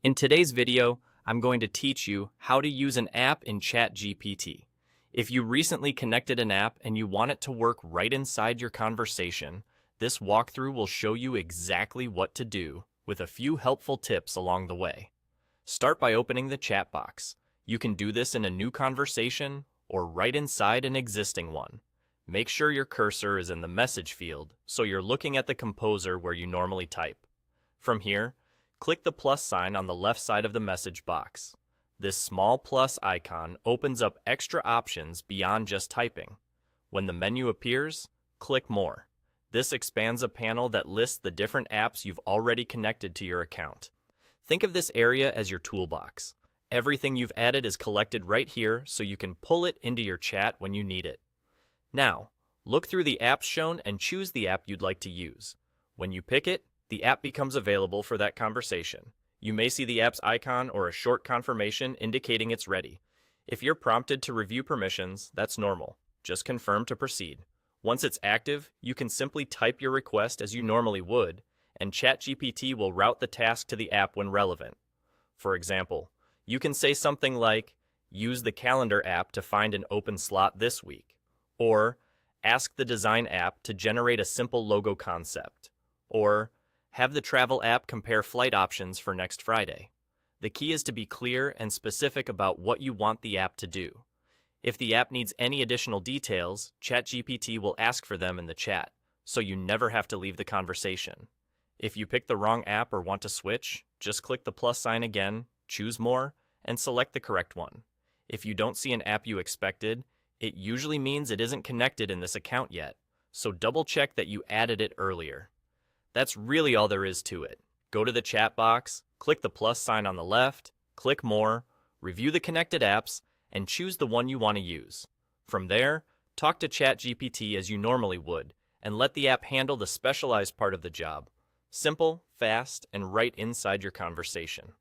In today's video, I'm going to teach you how to use an app in ChatGPT. If you recently connected an app and you want it to work right inside your conversation, this walkthrough will show you exactly what to do with a few helpful tips along the way. Start by opening the chat box. You can do this in a new conversation or right inside an existing one. Make sure your cursor is in the message field so you're looking at the composer where you normally type. From here, click the plus sign on the left side of the message box. This small plus icon opens up extra options beyond just typing. When the menu appears, click More. This expands a panel that lists the different apps you've already connected to your account. Think of this area as your toolbox. Everything you've added is collected right here so you can pull it into your chat when you need it. Now, look through the apps shown and choose the app you'd like to use. When you pick it, the app becomes available for that conversation. You may see the app's icon or a short confirmation indicating it's ready. If you're prompted to review permissions, that's normal. Just confirm to proceed. Once it's active, you can simply type your request as you normally would, and ChatGPT will route the task to the app when relevant. For example, you can say something like, "Use the calendar app to find an open slot this week," or "Ask the design app to generate a simple logo concept," or "Have the travel app compare flight options for next Friday." The key is to be clear and specific about what you want the app to do. If the app needs any additional details, ChatGPT will ask for them in the chat, so you never have to leave the conversation. If you pick the wrong app or want to switch, just click the plus sign again, choose More, and select the correct one. If you don't see an app you expected, it usually means it isn't connected in this account yet, so double check that you added it earlier. That's really all there is to it. Go to the chat box, click the plus sign on the left, click More, review the connected apps, and choose the one you want to use. From there, talk to ChatGPT as you normally would, and let the app handle the specialized part of the job. Simple, fast, and right inside your conversation.